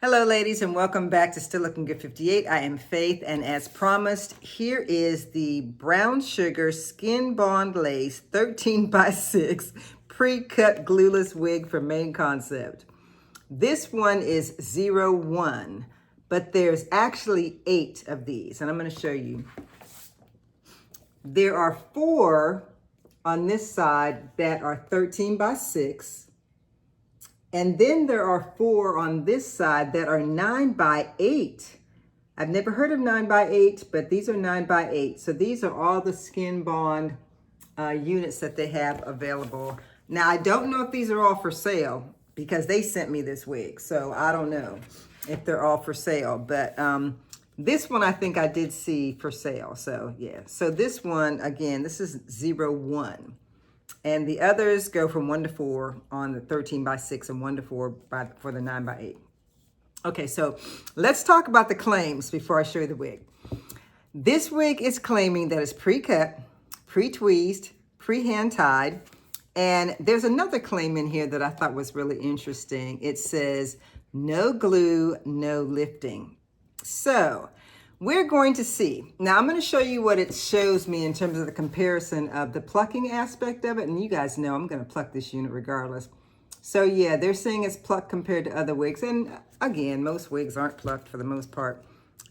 Hello ladies and welcome back to Still Looking Good 58. I am Faith, and as promised, here is the brown sugar skin bond lace 13 by 6 pre-cut glueless wig from Main Concept. This one is 01, but there's actually 8 of these, and I'm going to show you. There are 4 on this side that are 13 by 6. And then there are 4 on this side that are 9 by 8. I've never heard of 9 by 8, but these are 9 by 8. So these are all the skin bond units that they have available. Now, I don't know if these are all for sale because they sent me this wig. So I don't know if they're all for sale. But this one I think I did see for sale. So yeah. So this one, again, this is 01. And the others go from 1 to 4 on the 13 by 6 and 1 to 4 for the 9 by 8. Okay, so let's talk about the claims before I show you the wig. This wig is claiming that it's pre-cut, pre-tweezed, pre-hand tied. And there's another claim in here that I thought was really interesting. It says, no glue, no lifting. So we're going to see. Now, I'm going to show you what it shows me in terms of the comparison of the plucking aspect of it. And you guys know I'm going to pluck this unit regardless. So yeah, they're saying it's plucked compared to other wigs. And again, most wigs aren't plucked for the most part.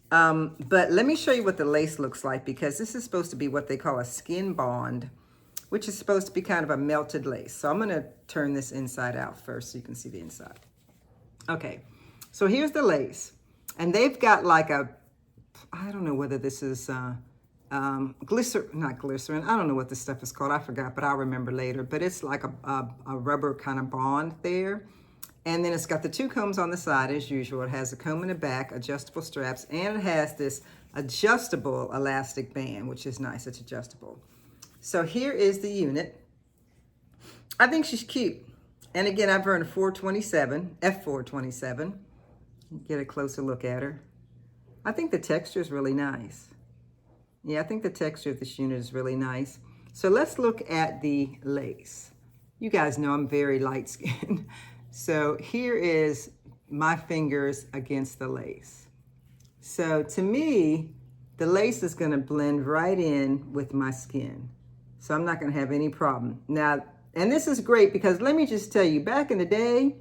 But let me show you what the lace looks like, because this is supposed to be what they call a skin bond, which is supposed to be kind of a melted lace. So I'm going to turn this inside out first so you can see the inside. Okay, so here's the lace. And they've got like I don't know whether this is not glycerin. I don't know what this stuff is called. I forgot, but I'll remember later. But it's like a rubber kind of bond there. And then it's got the 2 combs on the side as usual. It has a comb in the back, adjustable straps, and it has this adjustable elastic band, which is nice. It's adjustable. So here is the unit. I think she's cute. And again, I've earned a 427, F427. Get a closer look at her. I think the texture is really nice. Yeah, I think the texture of this unit is really nice. So let's look at the lace. You guys know I'm very light skinned. So here is my fingers against the lace. So to me, the lace is gonna blend right in with my skin. So I'm not gonna have any problem. Now, and this is great because let me just tell you, back in the day,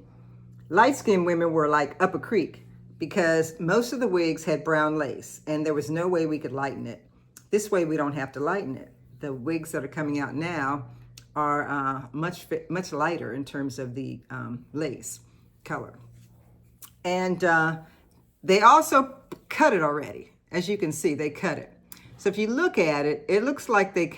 light-skinned women were like up a creek, because most of the wigs had brown lace and there was no way we could lighten it. This way we don't have to lighten it. The wigs that are coming out now are much lighter in terms of the lace color. And they also cut it already. As you can see, they cut it. So if you look at it, it looks like it's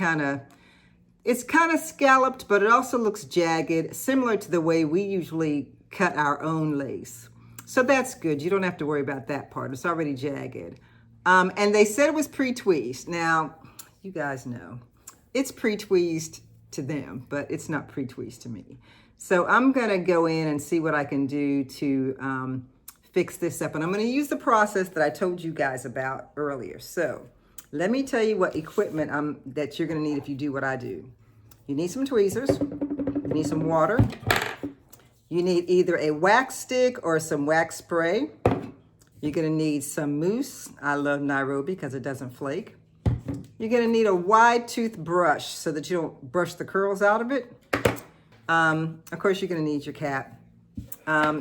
kind of scalloped, but it also looks jagged, similar to the way we usually cut our own lace. So that's good. You don't have to worry about that part. It's already jagged. And they said it was pre-tweezed. Now, you guys know, it's pre-tweezed to them, but it's not pre-tweezed to me. So I'm going to go in and see what I can do to fix this up. And I'm going to use the process that I told you guys about earlier. So let me tell you what equipment that you're going to need if you do what I do. You need some tweezers. You need some water. You need either a wax stick or some wax spray. You're gonna need some mousse. I love Nairobi because it doesn't flake. You're gonna need a wide tooth brush so that you don't brush the curls out of it. Of course, you're gonna need your cap.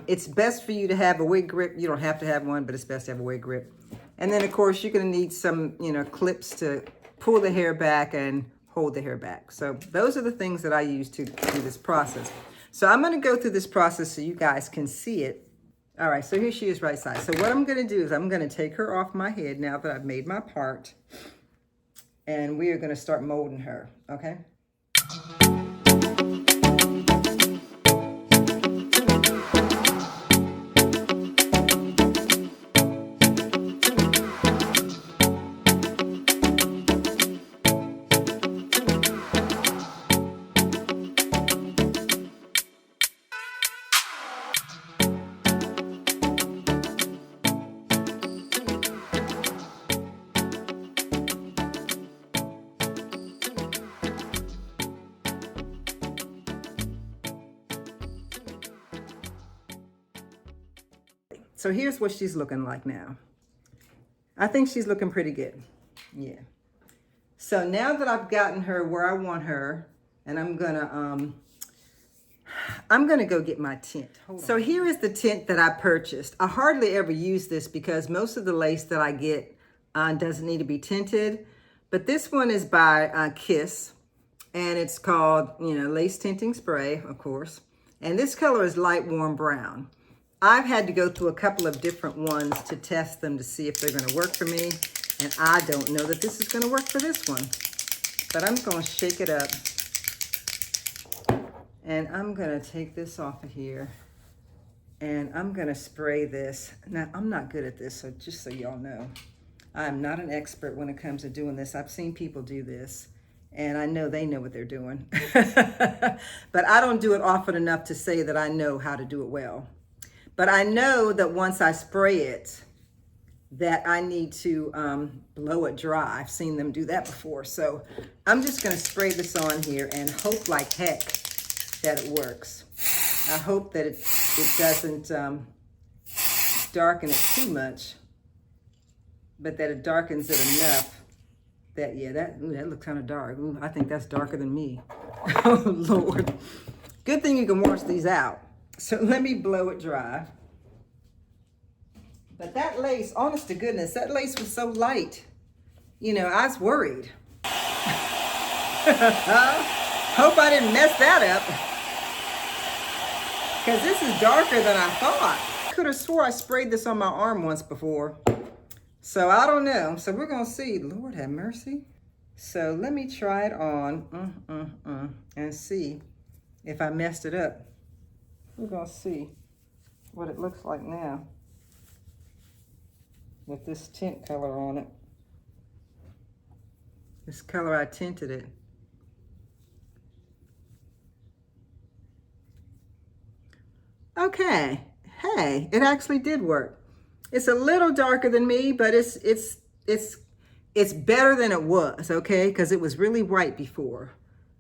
It's best for you to have a wig grip. You don't have to have one, but it's best to have a wig grip. And then of course, you're gonna need some, clips to pull the hair back and hold the hair back. So those are the things that I use to do this process. So I'm going to go through this process so you guys can see it. All right, so here she is right side. So what I'm going to do is I'm going to take her off my head now that I've made my part. And we are going to start molding her, okay? So here's what she's looking like now. I think she's looking pretty good. Yeah. So now that I've gotten her where I want her, and I'm gonna go get my tint. So here is the tint that I purchased. I hardly ever use this because most of the lace that I get doesn't need to be tinted. But this one is by Kiss, and it's called, Lace Tinting Spray, of course. And this color is light warm brown. I've had to go through a couple of different ones to test them to see if they're gonna work for me. And I don't know that this is gonna work for this one. But I'm gonna shake it up. And I'm gonna take this off of here. And I'm gonna spray this. Now, I'm not good at this, so just so y'all know. I'm not an expert when it comes to doing this. I've seen people do this, and I know they know what they're doing. But I don't do it often enough to say that I know how to do it well. But I know that once I spray it, that I need to blow it dry. I've seen them do that before. So I'm just gonna spray this on here and hope like heck that it works. I hope that it doesn't darken it too much, but that it darkens it enough that, yeah, that looks kind of dark. Ooh, I think that's darker than me. Oh, Lord. Good thing you can wash these out. So let me blow it dry. But that lace, honest to goodness, that lace was so light. I was worried. Hope I didn't mess that up. Because this is darker than I thought. I could have swore I sprayed this on my arm once before. So I don't know. So we're going to see. Lord have mercy. So let me try it on and see if I messed it up. We're going to see what it looks like now with this tint color on it. This color, I tinted it. Okay. Hey, it actually did work. It's a little darker than me, but it's better than it was, okay? Because it was really white before.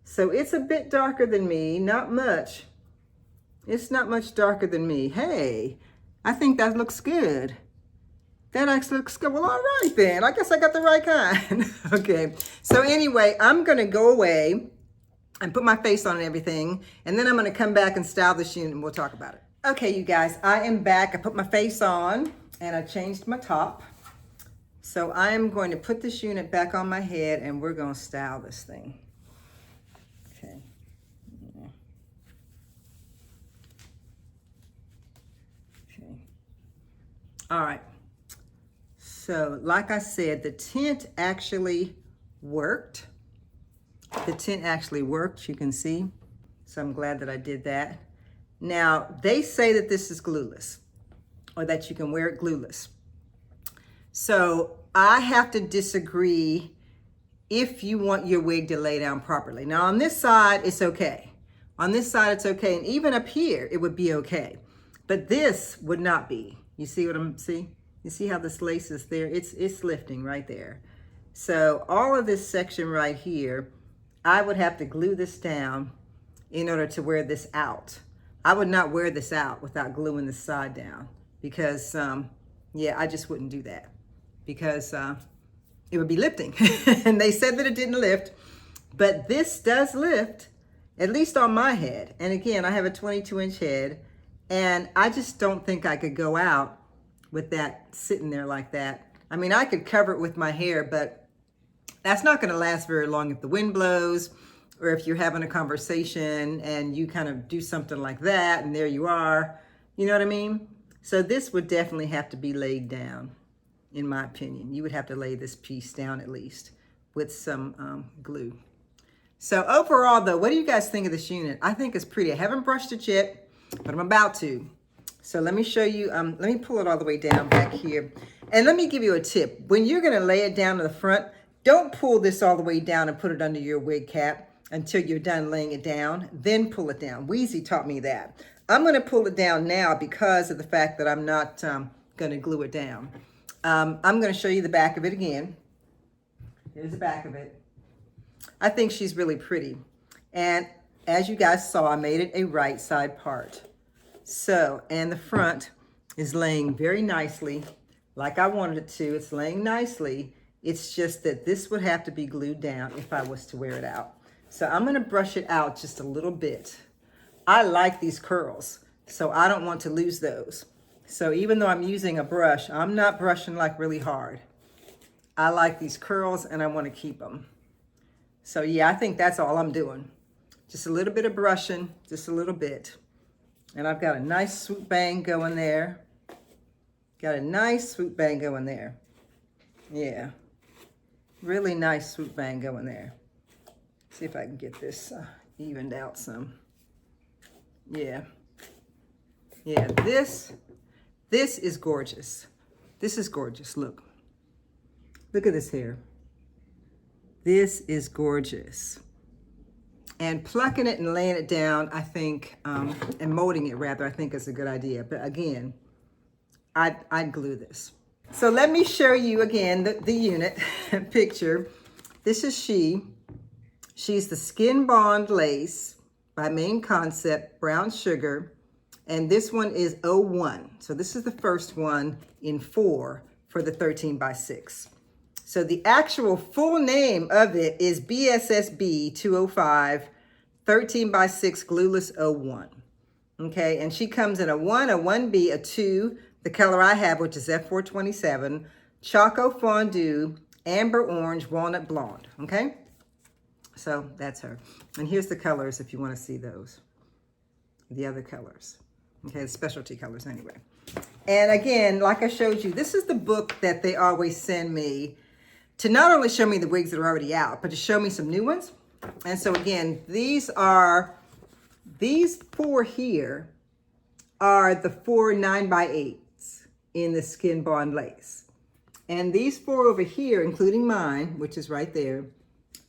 So it's a bit darker than me, not much. It's not much darker than me. Hey, I think that looks good. That actually looks good. Well, all right then. I guess I got the right kind. Okay. So anyway, I'm going to go away and put my face on and everything. And then I'm going to come back and style this unit and we'll talk about it. Okay, you guys, I am back. I put my face on and I changed my top. So I am going to put this unit back on my head and we're going to style this thing. Okay. Yeah. Okay. All right. So like I said, the tint actually worked. The tint actually worked, you can see. So I'm glad that I did that. Now, they say that this is glueless, or that you can wear it glueless. So I have to disagree if you want your wig to lay down properly. Now on this side, it's okay. On this side, it's okay. And even up here, it would be okay. But this would not be. You see what I'm seeing? You see how this lace is there? It's lifting right there. So all of this section right here, I would have to glue this down in order to wear this out. I would not wear this out without gluing this side down because, yeah, I just wouldn't do that because it would be lifting. And they said that it didn't lift, but this does lift, at least on my head. And again, I have a 22-inch head, and I just don't think I could go out with that sitting there like that. I mean, I could cover it with my hair, but that's not gonna last very long if the wind blows, or if you're having a conversation and you kind of do something like that and there you are, you know what I mean? So this would definitely have to be laid down, in my opinion. You would have to lay this piece down at least with some glue. So overall though, what do you guys think of this unit? I think it's pretty. I haven't brushed it yet, but I'm about to. So let me show you, let me pull it all the way down back here. And let me give you a tip. When you're gonna lay it down to the front, don't pull this all the way down and put it under your wig cap until you're done laying it down, then pull it down. Weezy taught me that. I'm gonna pull it down now because of the fact that I'm not gonna glue it down. I'm gonna show you the back of it again. Here's the back of it. I think she's really pretty. And as you guys saw, I made it a right side part. So, and the front, is laying very nicely, like I wanted it to. It's laying nicely. It's just that this would have to be glued down if I was to wear it out. So I'm gonna brush it out just a little bit. I like these curls, so I don't want to lose those. So even though I'm using a brush, I'm not brushing like really hard. I like these curls and I want to keep them. So yeah, I think that's all I'm doing. Just a little bit of brushing, just a little bit. And I've got a nice swoop bang going there. Got a nice swoop bang going there. Yeah, really nice swoop bang going there. See if I can get this evened out some. Yeah, yeah, this is gorgeous. This is gorgeous, look. Look at this hair. This is gorgeous. And plucking it and laying it down, I think, and molding it rather, I think is a good idea. But again, I'd glue this. So let me show you again the unit picture. This is she. She's the Skin Bond Lace by Main Concept, brown sugar. And this one is 01. So this is the first one in 4 for the 13 by 6. So the actual full name of it is BSSB 205 13 by 6 glueless 01. Okay, and she comes in a 1, a 1B, a 2, the color I have, which is F427, Choco Fondue, Amber Orange, Walnut Blonde. Okay, so that's her. And here's the colors if you want to see those. The other colors. Okay, the specialty colors anyway. And again, like I showed you, this is the book that they always send me to not only show me the wigs that are already out, but to show me some new ones. And so again, these 4 here are the 4 9x8s in the Skin Bond Lace. And these 4 over here, including mine, which is right there,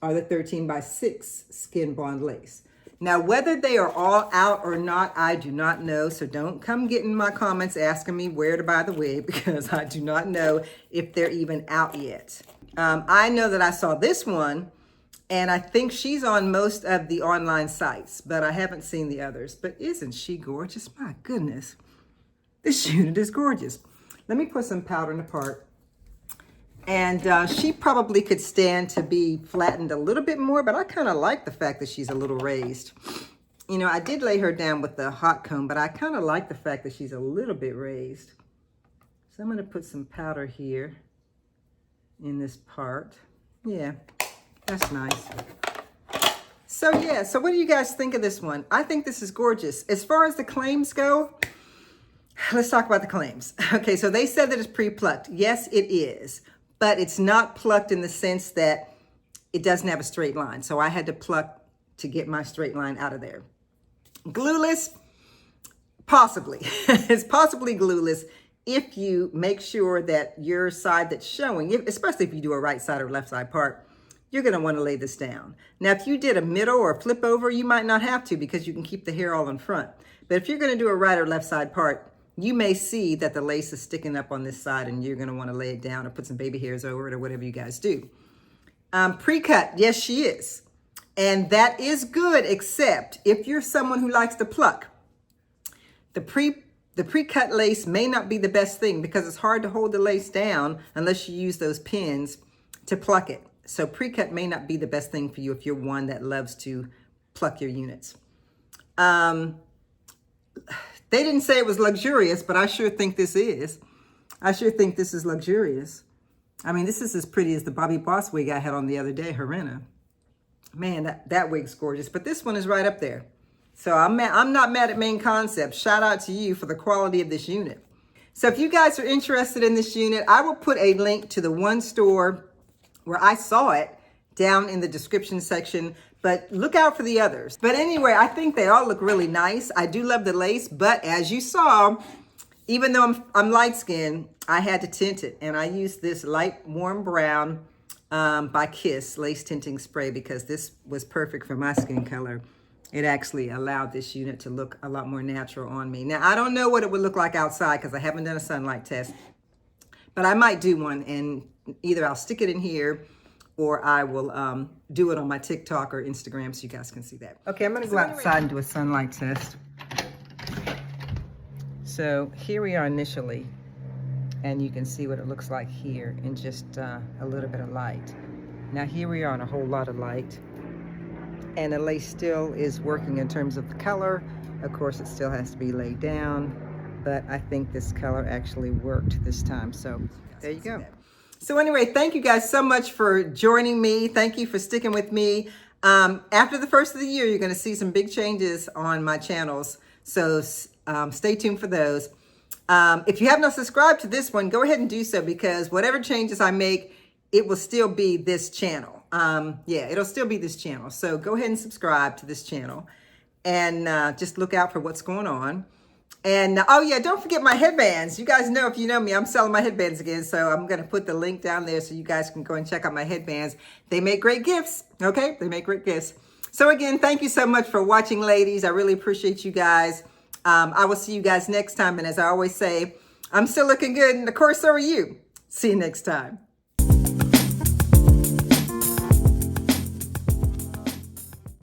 are the 13 by 6 Skin Bond Lace. Now, whether they are all out or not, I do not know. So don't come get in my comments asking me where to buy the wig, because I do not know if they're even out yet. I know that I saw this one, and I think she's on most of the online sites, but I haven't seen the others. But isn't she gorgeous? My goodness. This unit is gorgeous. Let me put some powder in the part. And she probably could stand to be flattened a little bit more, but I kind of like the fact that she's a little raised. You know, I did lay her down with the hot comb, but I kind of like the fact that she's a little bit raised. So I'm going to put some powder here in this part. Yeah, that's nice. So yeah, so what do you guys think of this one? I think this is gorgeous. As far as the claims go, let's talk about the claims. Okay, so they said that it's pre-plucked. Yes, it is. But it's not plucked in the sense that it doesn't have a straight line. So I had to pluck to get my straight line out of there. Glueless, possibly. It's possibly glueless if you make sure that your side that's showing, especially if you do a right side or left side part, you're going to want to lay this down. Now, if you did a middle or a flip over, you might not have to because you can keep the hair all in front. But if you're going to do a right or left side part, you may see that the lace is sticking up on this side and you're going to want to lay it down or put some baby hairs over it or whatever you guys do. Pre-cut, yes, she is. And that is good, except if you're someone who likes to pluck. The pre-cut lace may not be the best thing because it's hard to hold the lace down unless you use those pins to pluck it. So pre-cut may not be the best thing for you if you're one that loves to pluck your units. They didn't say it was luxurious, but I sure think this is. I sure think this is luxurious. I mean, this is as pretty as the Bobby Boss wig I had on the other day, Herena. Man, that wig's gorgeous, but this one is right up there. So I'm not mad at Main Concept. Shout out to you for the quality of this unit. So if you guys are interested in this unit, I will put a link to the one store where I saw it down in the description section, but look out for the others. But anyway, I think they all look really nice. I do love the lace, but as you saw, even though I'm light skinned, I had to tint it. And I used this light warm brown by Kiss lace tinting spray because this was perfect for my skin color. It actually allowed this unit to look a lot more natural on me. Now, I don't know what it would look like outside because I haven't done a sunlight test, but I might do one and either I'll stick it in here or I will do it on my TikTok or Instagram so you guys can see that. Okay, I'm gonna go outside and do a sunlight test. So here we are initially, and you can see what it looks like here in just a little bit of light. Now here we are in a whole lot of light, and the lace still is working in terms of the color. Of course, it still has to be laid down, but I think this color actually worked this time. So there you go. So anyway, thank you guys so much for joining me. Thank you for sticking with me. After the first of the year, you're going to see some big changes on my channels. So stay tuned for those. If you have not subscribed to this one, go ahead and do so, because whatever changes I make, it will still be this channel. Yeah, it'll still be this channel. So go ahead and subscribe to this channel, and just look out for what's going on. And oh yeah, don't forget my headbands. You guys know, if you know me, I'm selling my headbands again. So I'm going to put the link down there so you guys can go and check out my headbands. They make great gifts. Okay, they make great gifts. So again, thank you so much for watching, ladies. I really appreciate you guys. I will see you guys next time. And as I always say, I'm still looking good, and of course, so are you. See you next time.